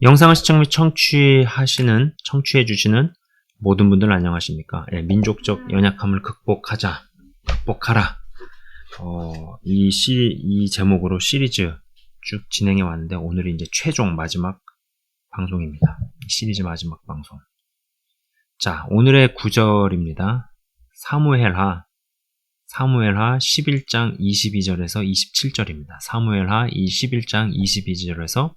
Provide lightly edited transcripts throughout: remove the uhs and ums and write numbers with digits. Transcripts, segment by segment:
영상을 시청 및 청취해주시는 모든 분들 안녕하십니까? 민족적 연약함을 극복하라. 이 제목으로 시리즈 쭉 진행해 왔는데, 오늘이 이제 최종 마지막 방송입니다. 시리즈 마지막 방송. 자, 오늘의 구절입니다. 사무엘하 11장 22절에서 27절입니다. 사무엘하 11장 22절에서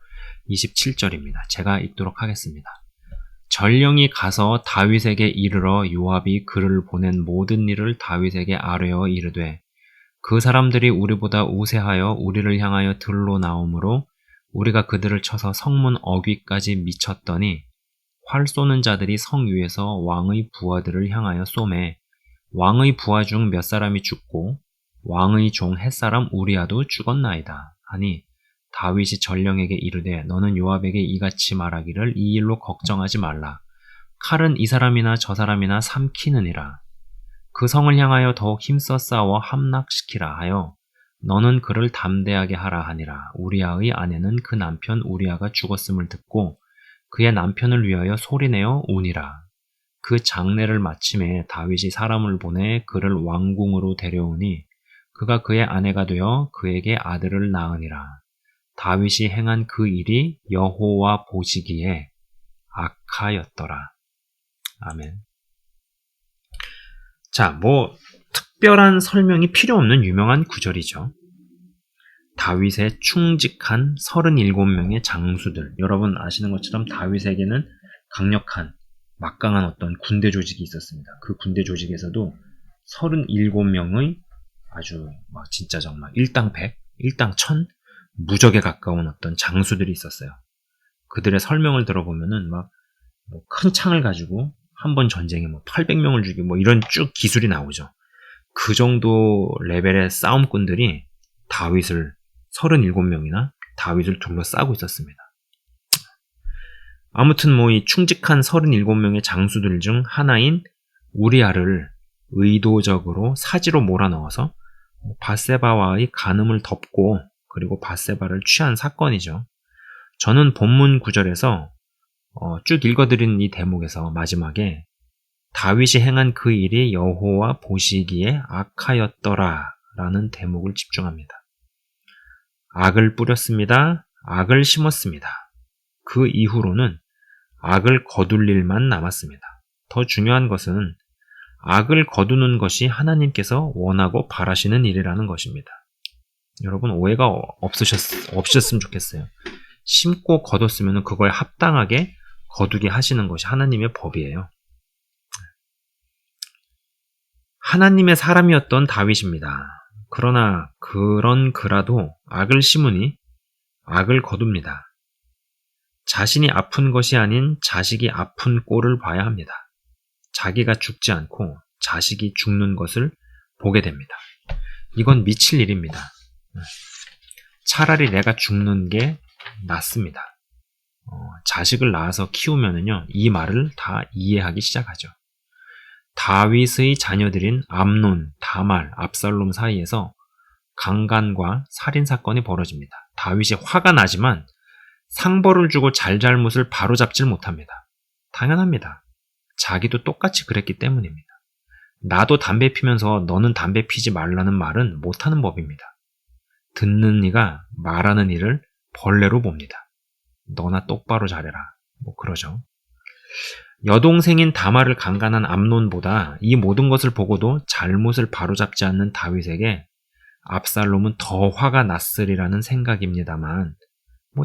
27절입니다. 제가 읽도록 하겠습니다. 전령이 가서 다윗에게 이르러 요압이 그를 보낸 모든 일을 다윗에게 아뢰어 이르되, 그 사람들이 우리보다 우세하여 우리를 향하여 들로 나오므로 우리가 그들을 쳐서 성문 어귀까지 미쳤더니, 활 쏘는 자들이 성 위에서 왕의 부하들을 향하여 쏘매 왕의 부하 중 몇 사람이 죽고 왕의 종 햇사람 우리아도 죽었나이다 하니, 다윗이 전령에게 이르되, 너는 요압에게 이같이 말하기를, 이 일로 걱정하지 말라. 칼은 이 사람이나 저 사람이나 삼키느니라. 그 성을 향하여 더욱 힘써 싸워 함락시키라 하여 너는 그를 담대하게 하라 하니라. 우리아의 아내는 그 남편 우리아가 죽었음을 듣고 그의 남편을 위하여 소리내어 우니라. 그 장례를 마침에 다윗이 사람을 보내 그를 왕궁으로 데려오니 그가 그의 아내가 되어 그에게 아들을 낳으니라. 다윗이 행한 그 일이 여호와 보시기에 악하였더라. 아멘. 자, 특별한 설명이 필요 없는 유명한 구절이죠. 다윗의 충직한 37명의 장수들. 여러분 아시는 것처럼 다윗에게는 강력한 막강한 어떤 군대 조직이 있었습니다. 그 군대 조직에서도 37명의 아주 진짜 정말 일당 100, 일당 1000 무적에 가까운 어떤 장수들이 있었어요. 그들의 설명을 들어보면은 큰 창을 가지고 한 번 전쟁에 800명을 죽이고 이런 쭉 기술이 나오죠. 그 정도 레벨의 싸움꾼들이 37명이나 다윗을 둘러싸고 있었습니다. 아무튼 이 충직한 37명의 장수들 중 하나인 우리아를 의도적으로 사지로 몰아넣어서 밧세바와의 간음을 덮고 그리고 밧세바를 취한 사건이죠. 저는 본문 구절에서 쭉 읽어드린 이 대목에서 마지막에 다윗이 행한 그 일이 여호와 보시기에 악하였더라 라는 대목을 집중합니다. 악을 뿌렸습니다. 악을 심었습니다. 그 이후로는 악을 거둘 일만 남았습니다. 더 중요한 것은 악을 거두는 것이 하나님께서 원하고 바라시는 일이라는 것입니다. 여러분 오해가 없으셨으면 좋겠어요. 심고 거뒀으면 그거에 합당하게 거두게 하시는 것이 하나님의 법이에요. 하나님의 사람이었던 다윗입니다. 그러나 그라도 악을 심으니 악을 거둡니다. 자신이 아픈 것이 아닌 자식이 아픈 꼴을 봐야 합니다. 자기가 죽지 않고 자식이 죽는 것을 보게 됩니다. 이건 미칠 일입니다. 차라리 내가 죽는 게 낫습니다. 자식을 낳아서 키우면은요, 이 말을 다 이해하기 시작하죠. 다윗의 자녀들인 암논, 다말, 압살롬 사이에서 강간과 살인사건이 벌어집니다. 다윗이 화가 나지만 상벌을 주고 잘잘못을 바로잡질 못합니다. 당연합니다. 자기도 똑같이 그랬기 때문입니다. 나도 담배 피면서 너는 담배 피지 말라는 말은 못하는 법입니다. 듣는 이가 말하는 이를 벌레로 봅니다. 너나 똑바로 잘해라. 그러죠. 여동생인 다말을 강간한 암논보다 이 모든 것을 보고도 잘못을 바로잡지 않는 다윗에게 압살롬은 더 화가 났으리라는 생각입니다만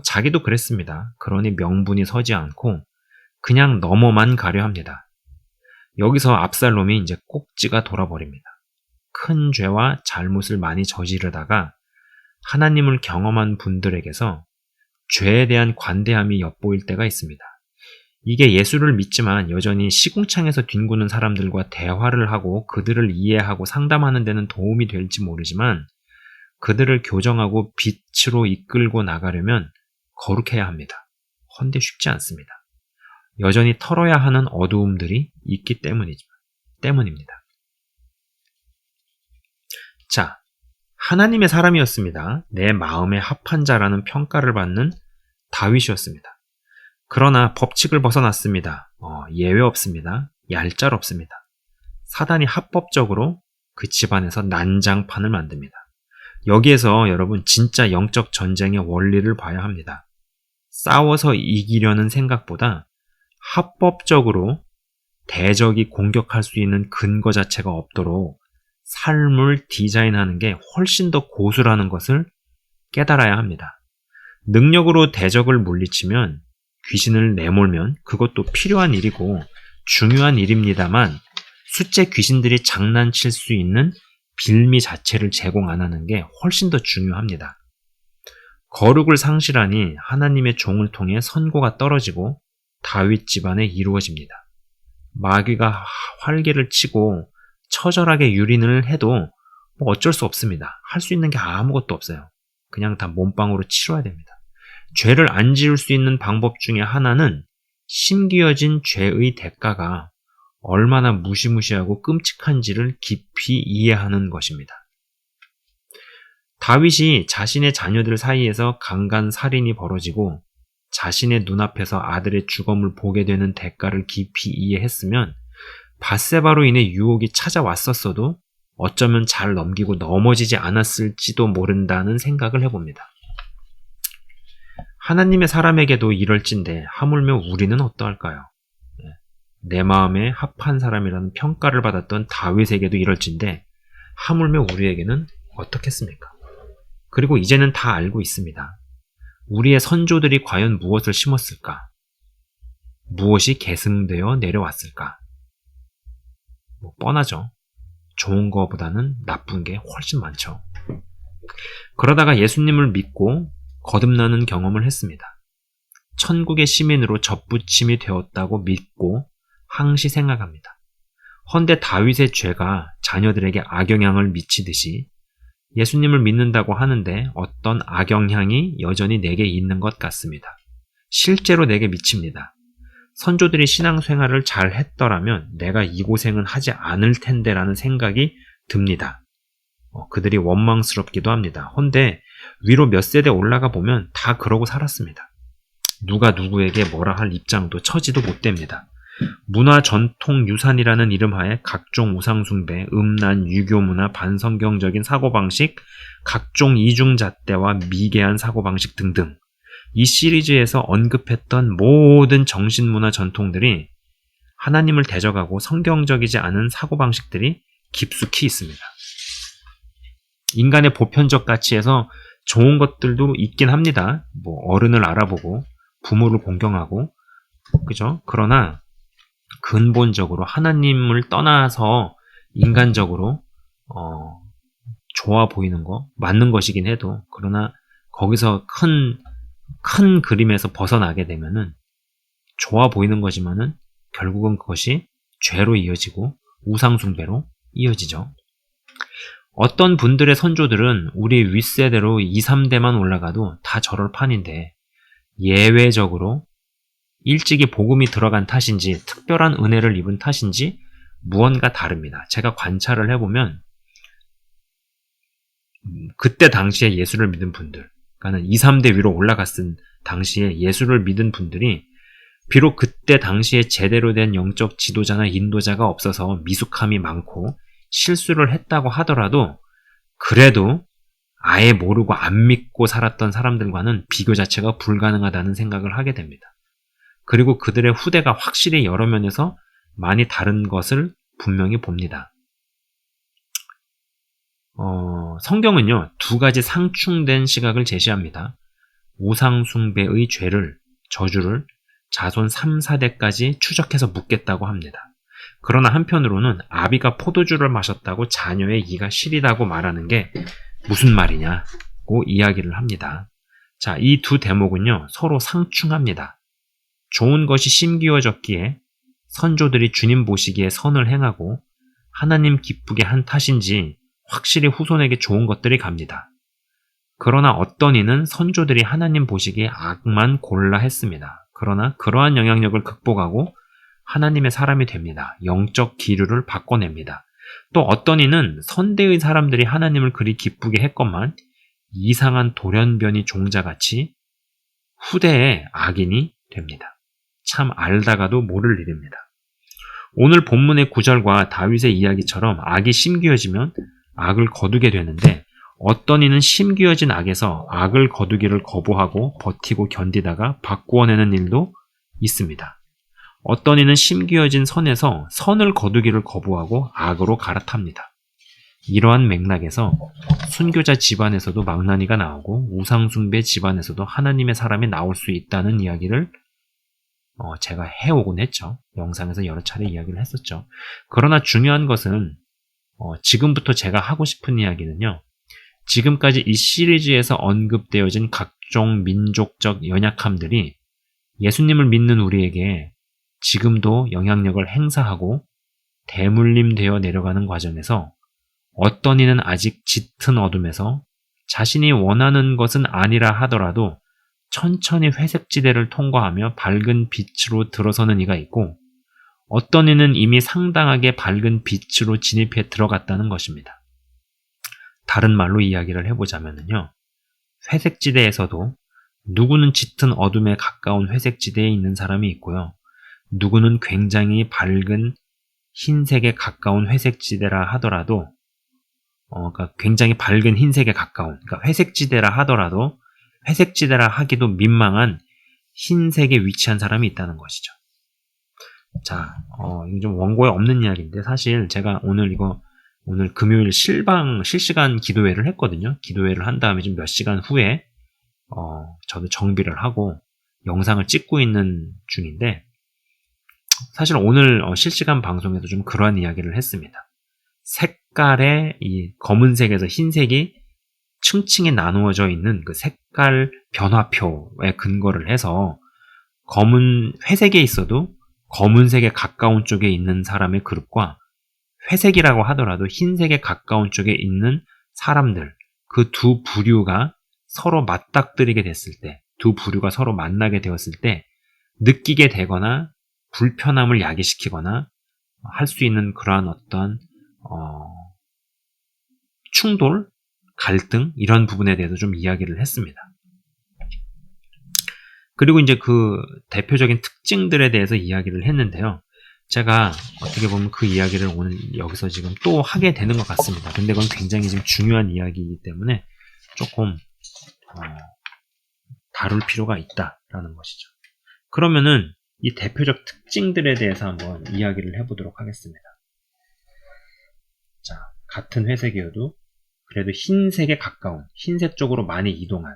자기도 그랬습니다. 그러니 명분이 서지 않고 그냥 넘어만 가려 합니다. 여기서 압살롬이 이제 꼭지가 돌아버립니다. 큰 죄와 잘못을 많이 저지르다가 하나님을 경험한 분들에게서 죄에 대한 관대함이 엿보일 때가 있습니다. 이게 예수를 믿지만 여전히 시궁창에서 뒹구는 사람들과 대화를 하고 그들을 이해하고 상담하는 데는 도움이 될지 모르지만 그들을 교정하고 빛으로 이끌고 나가려면 거룩해야 합니다. 헌데 쉽지 않습니다. 여전히 털어야 하는 어두움들이 있기 때문입니다. 자, 하나님의 사람이었습니다. 내 마음에 합한 자라는 평가를 받는 다윗이었습니다. 그러나 법칙을 벗어났습니다. 예외 없습니다. 얄짤없습니다. 사단이 합법적으로 그 집안에서 난장판을 만듭니다. 여기에서 여러분 진짜 영적 전쟁의 원리를 봐야 합니다. 싸워서 이기려는 생각보다 합법적으로 대적이 공격할 수 있는 근거 자체가 없도록 삶을 디자인하는 게 훨씬 더 고수라는 것을 깨달아야 합니다. 능력으로 대적을 물리치면, 귀신을 내몰면 그것도 필요한 일이고 중요한 일입니다만, 숫제 귀신들이 장난칠 수 있는 빌미 자체를 제공 안 하는 게 훨씬 더 중요합니다. 거룩을 상실하니 하나님의 종을 통해 선고가 떨어지고 다윗 집안에 이루어집니다. 마귀가 활개를 치고 처절하게 유린을 해도 뭐 어쩔 수 없습니다. 할 수 있는 게 아무것도 없어요. 그냥 다 몸빵으로 치러야 됩니다. 죄를 안 지을 수 있는 방법 중에 하나는 심기어진 죄의 대가가 얼마나 무시무시하고 끔찍한지를 깊이 이해하는 것입니다. 다윗이 자신의 자녀들 사이에서 강간살인이 벌어지고 자신의 눈앞에서 아들의 죽음을 보게 되는 대가를 깊이 이해했으면 밧세바로 인해 유혹이 찾아왔었어도 어쩌면 잘 넘기고 넘어지지 않았을지도 모른다는 생각을 해봅니다. 하나님의 사람에게도 이럴진데 하물며 우리는 어떠할까요? 내 마음에 합한 사람이라는 평가를 받았던 다윗에게도 이럴진데 하물며 우리에게는 어떻겠습니까? 그리고 이제는 다 알고 있습니다. 우리의 선조들이 과연 무엇을 심었을까? 무엇이 계승되어 내려왔을까? 뻔하죠. 좋은 거보다는 나쁜 게 훨씬 많죠. 그러다가 예수님을 믿고 거듭나는 경험을 했습니다. 천국의 시민으로 접붙임이 되었다고 믿고 항시 생각합니다. 헌데 다윗의 죄가 자녀들에게 악영향을 미치듯이 예수님을 믿는다고 하는데 어떤 악영향이 여전히 내게 있는 것 같습니다. 실제로 내게 미칩니다. 선조들이 신앙생활을 잘 했더라면 내가 이 고생은 하지 않을 텐데라는 생각이 듭니다. 그들이 원망스럽기도 합니다. 헌데 위로 몇 세대 올라가 보면 다 그러고 살았습니다. 누가 누구에게 뭐라 할 입장도 처지도 못 됩니다. 문화 전통 유산이라는 이름하에 각종 우상숭배, 음란, 유교문화, 반성경적인 사고방식, 각종 이중잣대와 미개한 사고방식 등등 이 시리즈에서 언급했던 모든 정신문화 전통들이 하나님을 대적하고 성경적이지 않은 사고방식들이 깊숙이 있습니다. 인간의 보편적 가치에서 좋은 것들도 있긴 합니다. 어른을 알아보고 부모를 공경하고 그죠? 그러나 근본적으로 하나님을 떠나서 인간적으로 좋아 보이는 거 맞는 것이긴 해도 그러나 거기서 큰 그림에서 벗어나게 되면은 좋아 보이는 거지만은 결국은 그것이 죄로 이어지고 우상숭배로 이어지죠. 어떤 분들의 선조들은 우리 윗세대로 2, 3대만 올라가도 다 저럴 판인데 예외적으로 일찍이 복음이 들어간 탓인지 특별한 은혜를 입은 탓인지 무언가 다릅니다. 제가 관찰을 해보면 그때 당시에 예수를 믿은 분들 그러니까 2, 3대 위로 올라갔은 당시에 예수를 믿은 분들이 비록 그때 당시에 제대로 된 영적 지도자나 인도자가 없어서 미숙함이 많고 실수를 했다고 하더라도 그래도 아예 모르고 안 믿고 살았던 사람들과는 비교 자체가 불가능하다는 생각을 하게 됩니다. 그리고 그들의 후대가 확실히 여러 면에서 많이 다른 것을 분명히 봅니다. 성경은요, 두 가지 상충된 시각을 제시합니다. 우상숭배의 죄를, 저주를 자손 3, 4대까지 추적해서 묻겠다고 합니다. 그러나 한편으로는 아비가 포도주를 마셨다고 자녀의 이가 시리다고 말하는 게 무슨 말이냐고 이야기를 합니다. 자, 이 두 대목은요, 서로 상충합니다. 좋은 것이 심기어졌기에 선조들이 주님 보시기에 선을 행하고 하나님 기쁘게 한 탓인지 확실히 후손에게 좋은 것들이 갑니다. 그러나 어떤 이는 선조들이 하나님 보시기에 악만 골라 했습니다. 그러나 그러한 영향력을 극복하고 하나님의 사람이 됩니다. 영적 기류를 바꿔냅니다. 또 어떤 이는 선대의 사람들이 하나님을 그리 기쁘게 했건만 이상한 돌연변이 종자같이 후대의 악인이 됩니다. 참 알다가도 모를 일입니다. 오늘 본문의 구절과 다윗의 이야기처럼 악이 심기어지면 악을 거두게 되는데 어떤 이는 심기어진 악에서 악을 거두기를 거부하고 버티고 견디다가 바꾸어내는 일도 있습니다. 어떤 이는 심기어진 선에서 선을 거두기를 거부하고 악으로 갈아탑니다. 이러한 맥락에서 순교자 집안에서도 망나니가 나오고 우상숭배 집안에서도 하나님의 사람이 나올 수 있다는 이야기를 제가 해오곤 했죠. 영상에서 여러 차례 이야기를 했었죠. 그러나 중요한 것은 지금부터 제가 하고 싶은 이야기는요. 지금까지 이 시리즈에서 언급되어진 각종 민족적 연약함들이 예수님을 믿는 우리에게 지금도 영향력을 행사하고 대물림되어 내려가는 과정에서 어떤 이는 아직 짙은 어둠에서 자신이 원하는 것은 아니라 하더라도 천천히 회색지대를 통과하며 밝은 빛으로 들어서는 이가 있고 어떤 이는 이미 상당하게 밝은 빛으로 진입해 들어갔다는 것입니다. 다른 말로 이야기를 해보자면요. 회색지대에서도 누구는 짙은 어둠에 가까운 회색지대에 있는 사람이 있고요. 누구는 굉장히 밝은 흰색에 가까운 회색지대라 하더라도 그러니까 굉장히 밝은 흰색에 가까운 그러니까 회색지대라 하더라도 회색지대라 하기도 민망한 흰색에 위치한 사람이 있다는 것이죠. 자, 이거 좀 원고에 없는 이야기인데 사실 제가 오늘 금요일 실시간 기도회를 했거든요. 기도회를 한 다음에 좀 몇 시간 후에 저도 정비를 하고 영상을 찍고 있는 중인데 사실 오늘 실시간 방송에서 좀 그러한 이야기를 했습니다. 색깔의 이 검은색에서 흰색이 층층이 나누어져 있는 그 색깔 변화표에 근거를 해서 회색에 있어도 검은색에 가까운 쪽에 있는 사람의 그룹과 회색이라고 하더라도 흰색에 가까운 쪽에 있는 사람들, 그 두 부류가 서로 맞닥뜨리게 됐을 때, 두 부류가 서로 만나게 되었을 때 느끼게 되거나 불편함을 야기시키거나 할 수 있는 그러한 어떤 충돌, 갈등 이런 부분에 대해서 좀 이야기를 했습니다. 그리고 이제 그 대표적인 특징들에 대해서 이야기를 했는데요. 제가 어떻게 보면 그 이야기를 오늘 여기서 지금 또 하게 되는 것 같습니다. 근데 그건 굉장히 지금 중요한 이야기이기 때문에 조금 다룰 필요가 있다라는 것이죠. 그러면은 이 대표적 특징들에 대해서 한번 이야기를 해보도록 하겠습니다. 자, 같은 회색이어도 그래도 흰색에 가까운, 흰색 쪽으로 많이 이동한,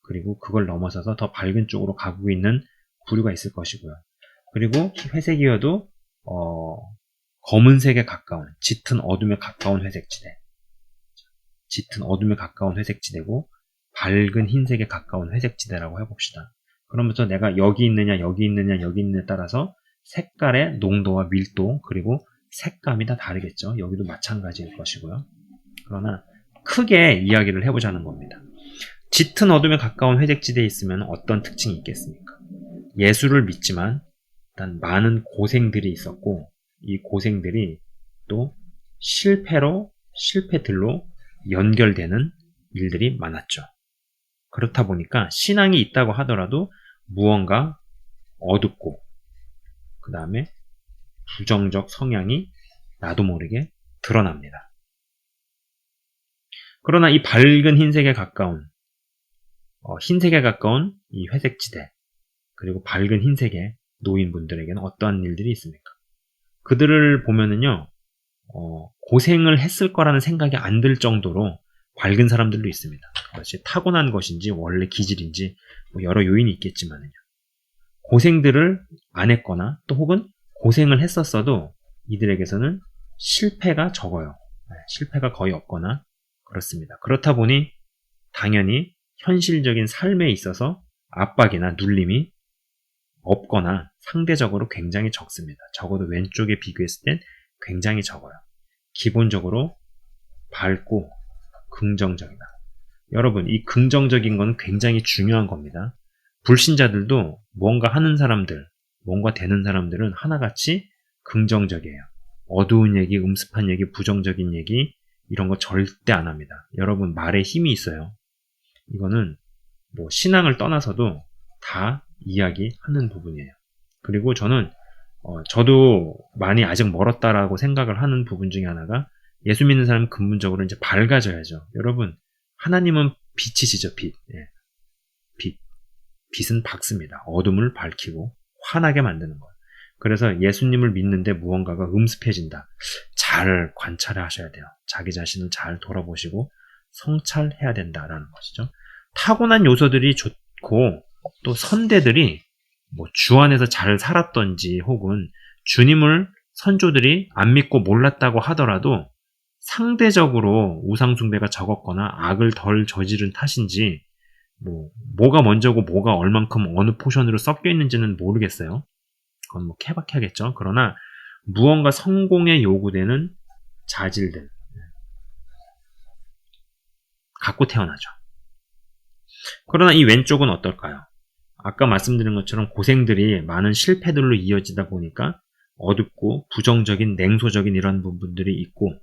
그리고 그걸 넘어서서 더 밝은 쪽으로 가고 있는 부류가 있을 것이고요. 그리고 회색이어도 검은색에 가까운, 짙은 어둠에 가까운 회색지대, 짙은 어둠에 가까운 회색지대고 밝은 흰색에 가까운 회색지대라고 해봅시다. 그러면서 내가 여기 있느냐, 여기 있느냐, 여기 있느냐에 따라서 색깔의 농도와 밀도 그리고 색감이 다 다르겠죠. 여기도 마찬가지일 것이고요. 그러나 크게 이야기를 해보자는 겁니다. 짙은 어둠에 가까운 회색지대에 있으면 어떤 특징이 있겠습니까? 예수를 믿지만 일단 많은 고생들이 있었고 이 고생들이 또 실패들로 연결되는 일들이 많았죠. 그렇다 보니까 신앙이 있다고 하더라도 무언가 어둡고 그 다음에 부정적 성향이 나도 모르게 드러납니다. 그러나 이 밝은 흰색에 가까운 이 회색지대 그리고 밝은 흰색의 노인분들에게는 어떠한 일들이 있습니까? 그들을 보면은요 고생을 했을 거라는 생각이 안 들 정도로 밝은 사람들도 있습니다. 그것이 타고난 것인지 원래 기질인지 여러 요인이 있겠지만요. 고생들을 안 했거나 또 혹은 고생을 했었어도 이들에게서는 실패가 적어요. 실패가 거의 없거나 그렇습니다. 그렇다 보니 당연히 현실적인 삶에 있어서 압박이나 눌림이 없거나 상대적으로 굉장히 적습니다. 적어도 왼쪽에 비교했을 땐 굉장히 적어요. 기본적으로 밝고 긍정적이다. 여러분, 이 긍정적인 건 굉장히 중요한 겁니다. 불신자들도 뭔가 하는 사람들, 뭔가 되는 사람들은 하나같이 긍정적이에요. 어두운 얘기, 음습한 얘기, 부정적인 얘기 이런 거 절대 안 합니다. 여러분 말에 힘이 있어요. 이거는 신앙을 떠나서도 다 이야기하는 부분이에요. 그리고 저도 많이 아직 멀었다라고 생각을 하는 부분 중에 하나가 예수 믿는 사람은 근본적으로 이제 밝아져야죠. 여러분, 하나님은 빛이시죠, 빛. 예. 빛. 빛은 밝습니다. 어둠을 밝히고 환하게 만드는 거예요. 그래서 예수님을 믿는데 무언가가 음습해진다. 잘 관찰하셔야 돼요. 자기 자신을 잘 돌아보시고 성찰해야 된다라는 것이죠. 타고난 요소들이 좋고 또 선대들이 뭐 주 안에서 잘 살았던지 혹은 주님을 선조들이 안 믿고 몰랐다고 하더라도 상대적으로 우상숭배가 적었거나 악을 덜 저지른 탓인지 뭐가 먼저고 뭐가 얼만큼 어느 포션으로 섞여 있는지는 모르겠어요. 그건 뭐 케바케하겠죠. 그러나 무언가 성공에 요구되는 자질들 갖고 태어나죠. 그러나 이 왼쪽은 어떨까요? 아까 말씀드린 것처럼 고생들이 많은 실패들로 이어지다 보니까 어둡고 부정적인 냉소적인 이런 부분들이 있고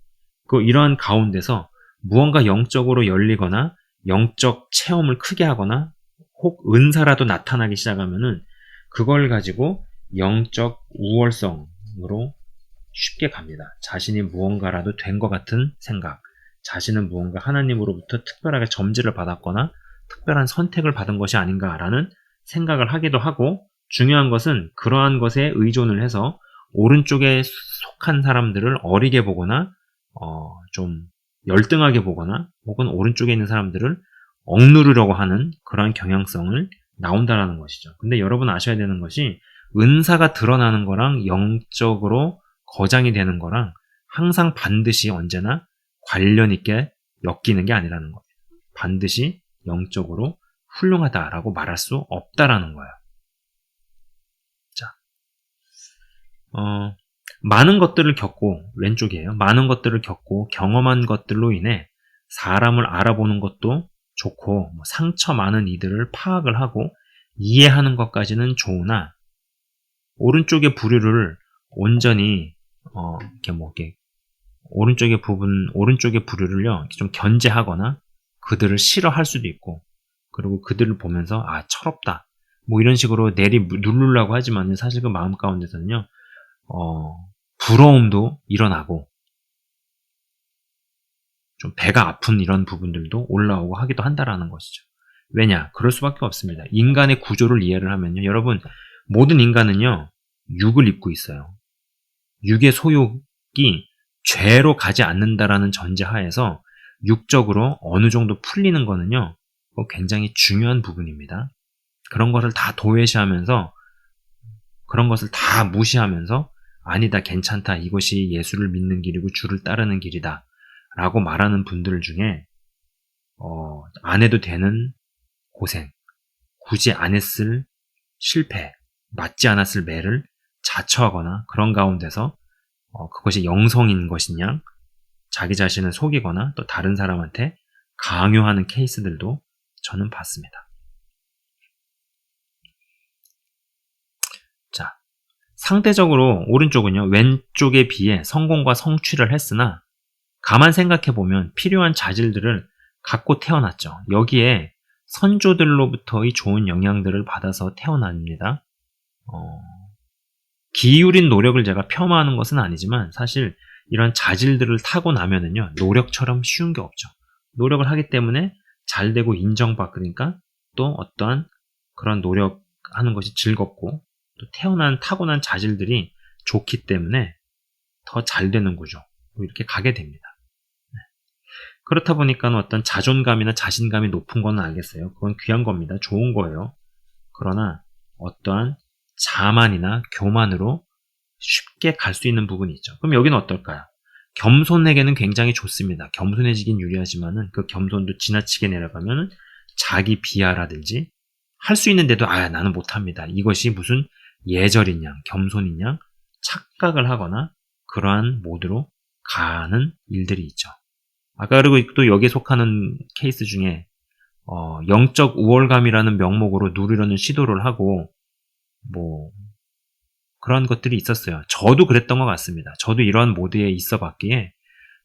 이러한 가운데서 무언가 영적으로 열리거나 영적 체험을 크게 하거나 혹 은사라도 나타나기 시작하면은 그걸 가지고 영적 우월성으로 쉽게 갑니다. 자신이 무언가라도 된 것 같은 생각, 자신은 무언가 하나님으로부터 특별하게 점지를 받았거나 특별한 선택을 받은 것이 아닌가라는 생각을 하기도 하고, 중요한 것은 그러한 것에 의존을 해서 오른쪽에 속한 사람들을 어리게 보거나 좀 열등하게 보거나 혹은 오른쪽에 있는 사람들을 억누르려고 하는 그러한 경향성을 나온다라는 것이죠. 근데 여러분 아셔야 되는 것이 은사가 드러나는 거랑 영적으로 거장이 되는 거랑 항상 반드시 언제나 관련 있게 엮이는 게 아니라는 거예요. 반드시 영적으로 훌륭하다라고 말할 수 없다라는 거예요. 자, 많은 것들을 겪고, 왼쪽이에요. 많은 것들을 겪고 경험한 것들로 인해 사람을 알아보는 것도 좋고 상처 많은 이들을 파악을 하고 이해하는 것까지는 좋으나 오른쪽의 부류를 온전히 오른쪽의 부류를요 좀 견제하거나 그들을 싫어할 수도 있고, 그리고 그들을 보면서 철없다 이런 식으로 누르려고 하지만 사실 그 마음 가운데서는요 부러움도 일어나고 좀 배가 아픈 이런 부분들도 올라오고 하기도 한다라는 것이죠. 왜냐? 그럴 수밖에 없습니다. 인간의 구조를 이해를 하면요, 여러분, 모든 인간은요 육을 입고 있어요. 육의 소욕이 죄로 가지 않는다라는 전제하에서 육적으로 어느 정도 풀리는 거는요 굉장히 중요한 부분입니다. 그런 것을 다 도외시하면서, 그런 것을 다 무시하면서 아니다, 괜찮다, 이것이 예수를 믿는 길이고 주를 따르는 길이다 라고 말하는 분들 중에 안 해도 되는 고생, 굳이 안 했을 실패, 맞지 않았을 매를 자처하거나 그런 가운데서 그것이 영성인 것이냐, 자기 자신을 속이거나 또 다른 사람한테 강요하는 케이스들도 저는 봤습니다. 자, 상대적으로 오른쪽은요 왼쪽에 비해 성공과 성취를 했으나 가만 생각해보면 필요한 자질들을 갖고 태어났죠. 여기에 선조들로부터의 좋은 영향들을 받아서 태어납니다. 기울인 노력을 제가 폄하하는 것은 아니지만 사실 이런 자질들을 타고 나면은요 노력처럼 쉬운 게 없죠. 노력을 하기 때문에 잘 되고 인정받으니까 또 어떠한 그런 노력하는 것이 즐겁고 또 타고난 자질들이 좋기 때문에 더 잘 되는 구조, 이렇게 가게 됩니다. 그렇다 보니까 어떤 자존감이나 자신감이 높은 건 알겠어요. 그건 귀한 겁니다. 좋은 거예요. 그러나 어떠한 자만이나 교만으로 쉽게 갈 수 있는 부분이 있죠. 그럼 여기는 어떨까요? 겸손에게는 굉장히 좋습니다. 겸손해지긴 유리하지만은 그 겸손도 지나치게 내려가면 자기 비하라든지 할 수 있는데도 나는 못합니다. 이것이 무슨 예절이냐, 겸손이냐 착각을 하거나 그러한 모드로 가는 일들이 있죠. 아까 그리고 또 여기에 속하는 케이스 중에 영적 우월감이라는 명목으로 누리려는 시도를 하고 그런 것들이 있었어요. 저도 그랬던 것 같습니다. 저도 이러한 모드에 있어 봤기에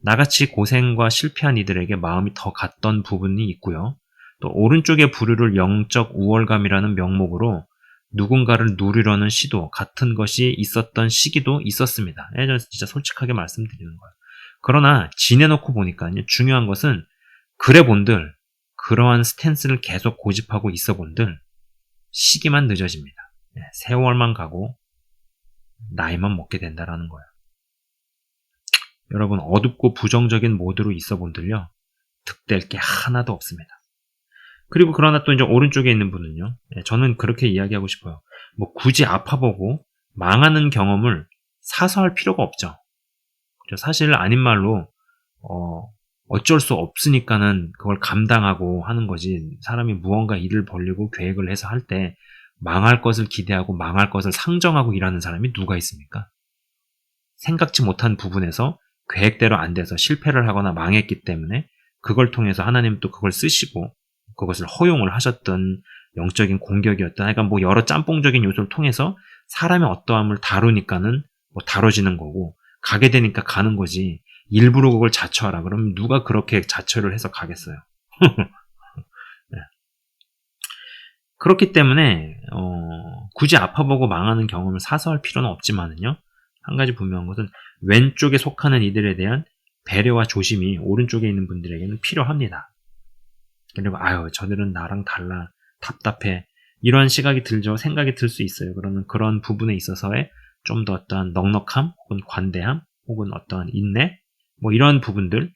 나같이 고생과 실패한 이들에게 마음이 더 갔던 부분이 있고요. 또 오른쪽의 부류를 영적 우월감이라는 명목으로 누군가를 누리려는 시도 같은 것이 있었던 시기도 있었습니다. 저는 진짜 솔직하게 말씀드리는 거예요. 그러나 지내놓고 보니까요. 중요한 것은 그래 본들 그러한 스탠스를 계속 고집하고 있어 본들 시기만 늦어집니다. 세월만 가고 나이만 먹게 된다라는 거예요. 여러분 어둡고 부정적인 모드로 있어 본들요. 득될 게 하나도 없습니다. 그리고 그러나 또 이제 오른쪽에 있는 분은요. 저는 그렇게 이야기하고 싶어요. 뭐 굳이 아파보고 망하는 경험을 사서할 필요가 없죠. 사실 아닌 말로 어쩔 수 없으니까는 그걸 감당하고 하는 거지. 사람이 무언가 일을 벌리고 계획을 해서 할 때 망할 것을 기대하고 망할 것을 상정하고 일하는 사람이 누가 있습니까? 생각지 못한 부분에서 계획대로 안 돼서 실패를 하거나 망했기 때문에 그걸 통해서 하나님 또 그걸 쓰시고 그것을 허용을 하셨던 영적인 공격이었던 그러니까 뭐 여러 짬뽕적인 요소를 통해서 사람의 어떠함을 다루니까는 뭐 다뤄지는 거고 가게 되니까 가는 거지. 일부러 그걸 자처하라. 그러면 누가 그렇게 자처를 해서 가겠어요? 네. 그렇기 때문에 굳이 아파보고 망하는 경험을 사서할 필요는 없지만은요. 한 가지 분명한 것은 왼쪽에 속하는 이들에 대한 배려와 조심이 오른쪽에 있는 분들에게는 필요합니다. 그리고 저들은 나랑 달라. 답답해. 이런 시각이 들죠. 생각이 들 수 있어요. 그러면 그런 부분에 있어서의 좀 더 어떠한 넉넉함 혹은 관대함 혹은 어떠한 인내 뭐 이런 부분들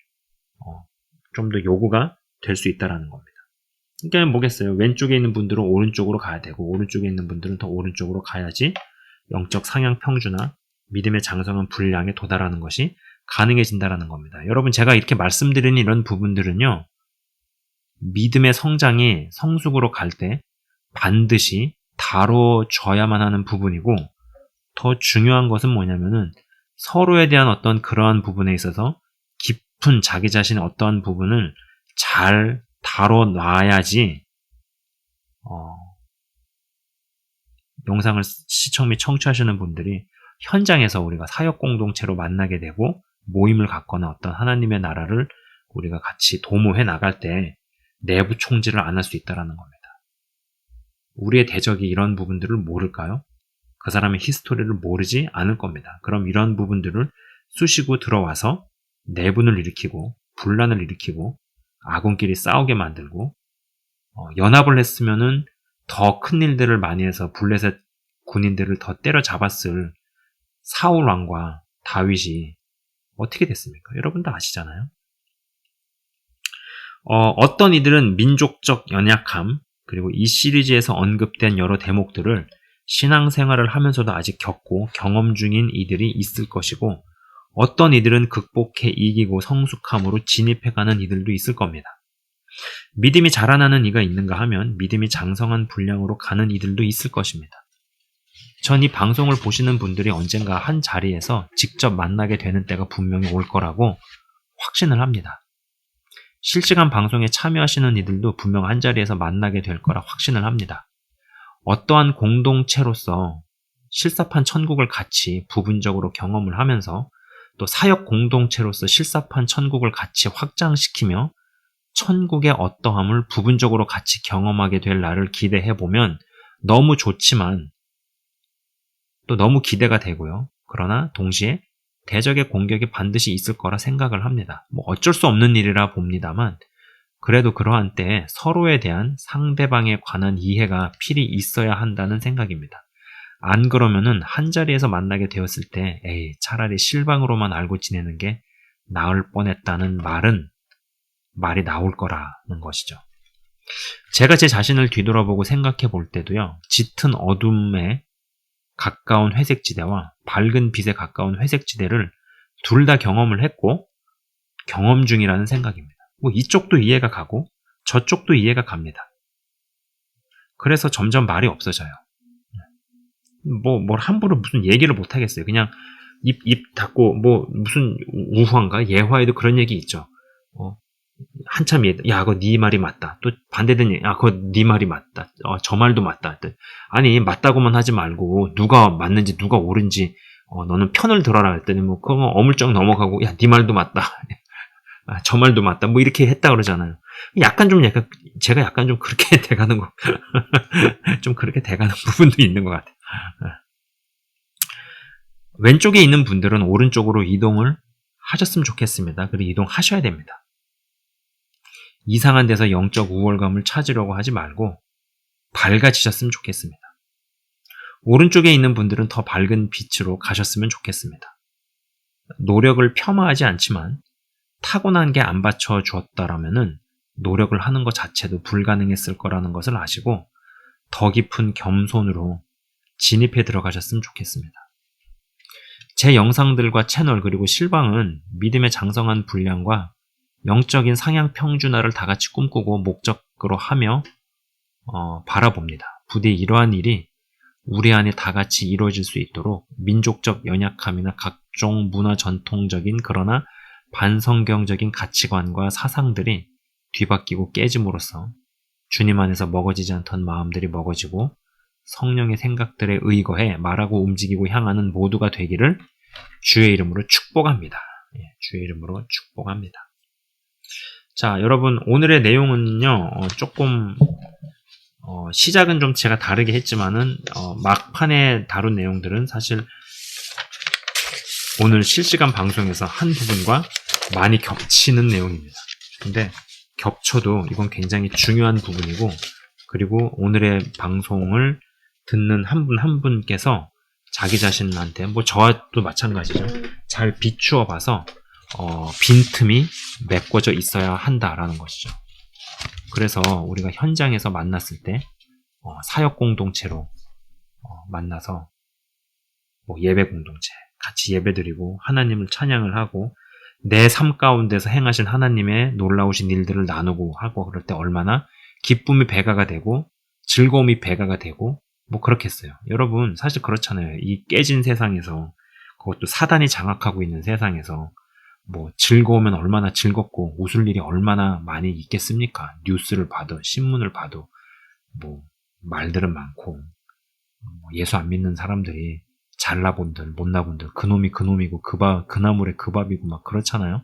좀 더 요구가 될 수 있다라는 겁니다. 그러니까 뭐겠어요. 왼쪽에 있는 분들은 오른쪽으로 가야 되고 오른쪽에 있는 분들은 더 오른쪽으로 가야지 영적 상향 평준화 믿음의 장성한 분량에 도달하는 것이 가능해진다라는 겁니다. 여러분 제가 이렇게 말씀드리는 이런 부분들은요. 믿음의 성장이 성숙으로 갈 때 반드시 다뤄져야만 하는 부분이고 더 중요한 것은 뭐냐면은 서로에 대한 어떤 그러한 부분에 있어서 깊은 자기 자신의 어떠한 부분을 잘 다뤄놔야지 영상을 시청 및 청취하시는 분들이 현장에서 우리가 사역 공동체로 만나게 되고 모임을 갖거나 어떤 하나님의 나라를 우리가 같이 도모해 나갈 때 내부 총질을 안 할 수 있다는 겁니다. 우리의 대적이 이런 부분들을 모를까요? 그 사람의 히스토리를 모르지 않을 겁니다. 그럼 이런 부분들을 쑤시고 들어와서 내분을 일으키고 분란을 일으키고 아군끼리 싸우게 만들고 연합을 했으면은 더 큰 일들을 많이 해서 블레셋 군인들을 더 때려잡았을 사울 왕과 다윗이 어떻게 됐습니까? 여러분 다 아시잖아요. 어떤 이들은 민족적 연약함 그리고 이 시리즈에서 언급된 여러 대목들을 신앙생활을 하면서도 아직 겪고 경험 중인 이들이 있을 것이고 어떤 이들은 극복해 이기고 성숙함으로 진입해가는 이들도 있을 겁니다. 믿음이 자라나는 이가 있는가 하면 믿음이 장성한 분량으로 가는 이들도 있을 것입니다. 전 이 방송을 보시는 분들이 언젠가 한 자리에서 직접 만나게 되는 때가 분명히 올 거라고 확신을 합니다. 실시간 방송에 참여하시는 이들도 분명 한 자리에서 만나게 될 거라 확신을 합니다. 어떠한 공동체로서 실사판 천국을 같이 부분적으로 경험을 하면서 또 사역 공동체로서 실사판 천국을 같이 확장시키며 천국의 어떠함을 부분적으로 같이 경험하게 될 날을 기대해보면 너무 좋지만 또 너무 기대가 되고요. 그러나 동시에 대적의 공격이 반드시 있을 거라 생각을 합니다. 뭐 어쩔 수 없는 일이라 봅니다만 그래도 그러한 때에 서로에 대한 상대방에 관한 이해가 필히 있어야 한다는 생각입니다. 안 그러면은 한 자리에서 만나게 되었을 때 차라리 실방으로만 알고 지내는 게 나을 뻔했다는 말이 나올 거라는 것이죠. 제가 제 자신을 뒤돌아보고 생각해 볼 때도요. 짙은 어둠에 가까운 회색지대와 밝은 빛에 가까운 회색지대를 둘 다 경험을 했고 경험 중이라는 생각입니다. 뭐 이쪽도 이해가 가고 저쪽도 이해가 갑니다. 그래서 점점 말이 없어져요. 뭘 함부로 무슨 얘기를 못 하겠어요. 그냥 입 닫고 뭐 무슨 우화인가 예화에도 그런 얘기 있죠. 한참 야, 그거 네 말이 맞다. 또 반대된 얘기, 그거 네 말이 맞다. 저 말도 맞다. 아니, 맞다고만 하지 말고 누가 맞는지 누가 옳은지 너는 편을 들어라 했더니 뭐 그거 어물쩍 넘어가고 야, 네 말도 맞다. 저 말도 맞다. 뭐 이렇게 했다 그러잖아요. 약간 제가 약간 좀 그렇게 돼가는 거, 좀 그렇게 돼가는 부분도 있는 것 같아요. 왼쪽에 있는 분들은 오른쪽으로 이동을 하셨으면 좋겠습니다. 그리고 이동하셔야 됩니다. 이상한 데서 영적 우월감을 찾으려고 하지 말고 밝아지셨으면 좋겠습니다. 오른쪽에 있는 분들은 더 밝은 빛으로 가셨으면 좋겠습니다. 노력을 폄하하지 않지만 타고난 게 안 받쳐 주었다라면은 노력을 하는 것 자체도 불가능했을 거라는 것을 아시고 더 깊은 겸손으로 진입해 들어가셨으면 좋겠습니다. 제 영상들과 채널 그리고 실방은 믿음의 장성한 분량과 영적인 상향 평준화를 다 같이 꿈꾸고 목적으로 하며 바라봅니다. 부디 이러한 일이 우리 안에 다 같이 이루어질 수 있도록 민족적 연약함이나 각종 문화 전통적인 그러나 반성경적인 가치관과 사상들이 뒤바뀌고 깨짐으로써 주님 안에서 먹어지지 않던 마음들이 먹어지고 성령의 생각들에 의거해 말하고 움직이고 향하는 모두가 되기를 주의 이름으로 축복합니다. 주의 이름으로 축복합니다. 자, 여러분 오늘의 내용은요, 조금 시작은 좀 제가 다르게 했지만은 막판에 다룬 내용들은 사실 오늘 실시간 방송에서 한 부분과 많이 겹치는 내용입니다. 근데 겹쳐도 이건 굉장히 중요한 부분이고, 그리고 오늘의 방송을 듣는 한 분 한 분께서 자기 자신한테, 뭐 저와도 마찬가지죠, 잘 비추어 봐서 빈틈이 메꿔져 있어야 한다라는 것이죠. 그래서 우리가 현장에서 만났을 때 사역 공동체로 만나서 뭐 예배 공동체 같이 예배드리고 하나님을 찬양을 하고 내 삶 가운데서 행하신 하나님의 놀라우신 일들을 나누고 하고 그럴 때 얼마나 기쁨이 배가가 되고 즐거움이 배가가 되고 뭐 그렇겠어요. 여러분 사실 그렇잖아요. 이 깨진 세상에서, 그것도 사단이 장악하고 있는 세상에서 뭐 즐거우면 얼마나 즐겁고 웃을 일이 얼마나 많이 있겠습니까? 뉴스를 봐도 신문을 봐도 뭐 말들은 많고, 뭐 예수 안 믿는 사람들이 잘나본들 못나본들 그놈이 그놈이고 그 나물에 그 밥이고 막 그렇잖아요.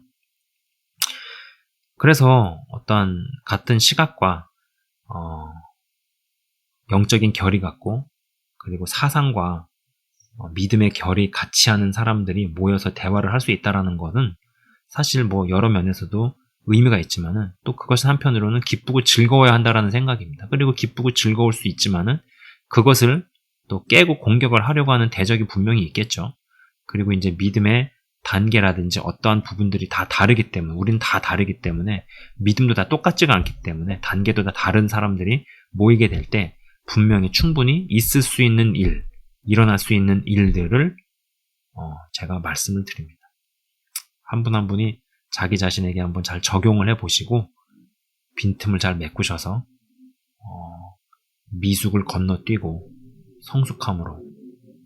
그래서 어떤 같은 시각과 영적인 결이 같고 그리고 사상과 믿음의 결이 같이 하는 사람들이 모여서 대화를 할 수 있다는 것은 사실 뭐 여러 면에서도 의미가 있지만은 또 그것은 한편으로는 기쁘고 즐거워야 한다라는 생각입니다. 그리고 기쁘고 즐거울 수 있지만은 그것을 또 깨고 공격을 하려고 하는 대적이 분명히 있겠죠. 그리고 이제 믿음의 단계라든지 어떠한 부분들이 다 다르기 때문에, 우리는 다 다르기 때문에 믿음도 다 똑같지가 않기 때문에 단계도 다 다른 사람들이 모이게 될 때 분명히 충분히 있을 수 있는 일, 일어날 수 있는 일들을 제가 말씀을 드립니다. 한 분 한 분이 자기 자신에게 한번 잘 적용을 해보시고 빈틈을 잘 메꾸셔서 미숙을 건너뛰고 성숙함으로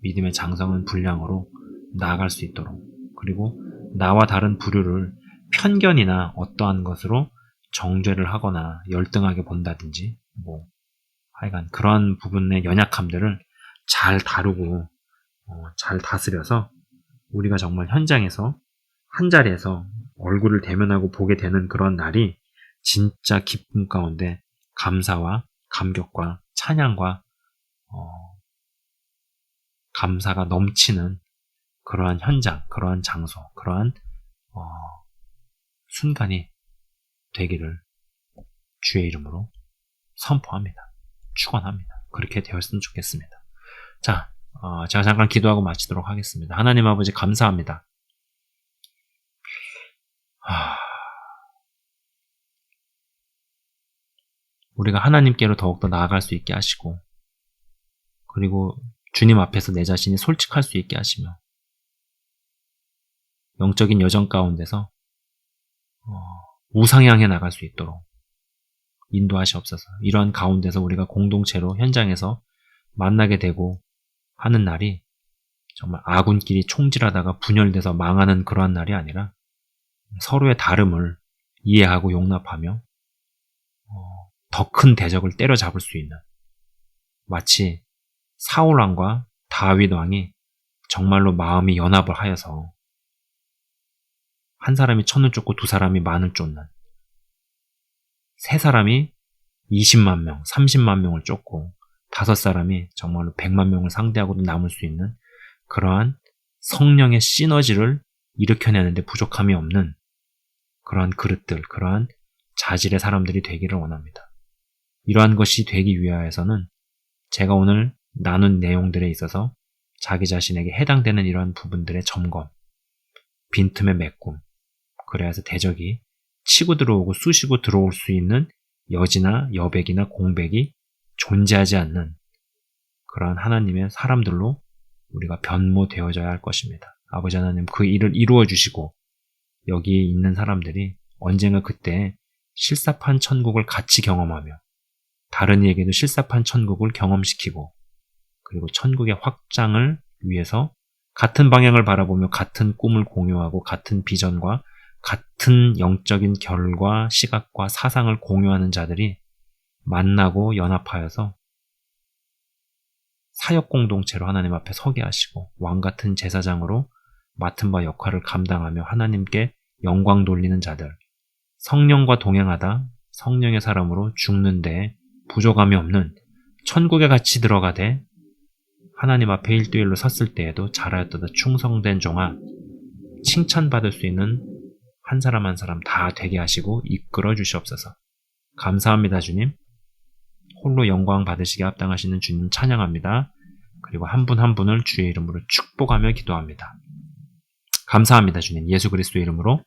믿음의 장성한 분량으로 나아갈 수 있도록, 그리고 나와 다른 부류를 편견이나 어떠한 것으로 정죄를 하거나 열등하게 본다든지 뭐 하여간 그러한 부분의 연약함들을 잘 다루고 잘 다스려서 우리가 정말 현장에서 한자리에서 얼굴을 대면하고 보게 되는 그런 날이 진짜 기쁨 가운데 감사와 감격과 찬양과 감사가 넘치는 그러한 현장, 그러한 장소, 그러한 순간이 되기를 주의 이름으로 선포합니다. 축원합니다. 그렇게 되었으면 좋겠습니다. 자, 제가 잠깐 기도하고 마치도록 하겠습니다. 하나님 아버지 감사합니다. 우리가 하나님께로 더욱더 나아갈 수 있게 하시고, 그리고 주님 앞에서 내 자신이 솔직할 수 있게 하시며, 영적인 여정 가운데서 우상향해 나갈 수 있도록 인도하시옵소서. 이러한 가운데서 우리가 공동체로 현장에서 만나게 되고 하는 날이 정말 아군끼리 총질하다가 분열돼서 망하는 그러한 날이 아니라 서로의 다름을 이해하고 용납하며 더 큰 대적을 때려잡을 수 있는, 마치 사울 왕과 다윗 왕이 정말로 마음이 연합을 하여서 한 사람이 1,000을 쫓고 두 사람이 10,000을 쫓는, 세 사람이 20만 명, 30만 명을 쫓고 다섯 사람이 정말로 100만 명을 상대하고도 남을 수 있는 그러한 성령의 시너지를 일으켜내는데 부족함이 없는 그러한 그릇들, 그러한 자질의 사람들이 되기를 원합니다. 이러한 것이 되기 위하여서는 제가 오늘 나눈 내용들에 있어서 자기 자신에게 해당되는 이러한 부분들의 점검, 빈틈의 메꿈, 그래야서 대적이 치고 들어오고 쑤시고 들어올 수 있는 여지나 여백이나 공백이 존재하지 않는 그러한 하나님의 사람들로 우리가 변모되어져야 할 것입니다. 아버지 하나님 그 일을 이루어 주시고 여기에 있는 사람들이 언젠가 그때 실사판 천국을 같이 경험하며 다른 이에게도 실사판 천국을 경험시키고 그리고 천국의 확장을 위해서 같은 방향을 바라보며 같은 꿈을 공유하고 같은 비전과 같은 영적인 결과, 시각과 사상을 공유하는 자들이 만나고 연합하여서 사역 공동체로 하나님 앞에 서게 하시고 왕같은 제사장으로 맡은 바 역할을 감당하며 하나님께 영광 돌리는 자들, 성령과 동행하다 성령의 사람으로 죽는데 부족함이 없는 천국에 같이 들어가되 하나님 앞에 1대1로 섰을 때에도 잘하였도다 충성된 종아 칭찬받을 수 있는 한 사람 한 사람 다 되게 하시고 이끌어 주시옵소서. 감사합니다 주님. 홀로 영광 받으시게 합당하시는 주님 찬양합니다. 그리고 한 분 한 분을 주의 이름으로 축복하며 기도합니다. 감사합니다 주님. 예수 그리스도의 이름으로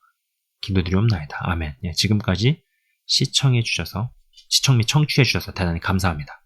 기도드리옵나이다. 아멘. 지금까지 시청해 주셔서 시청 및 청취해 주셔서 대단히 감사합니다.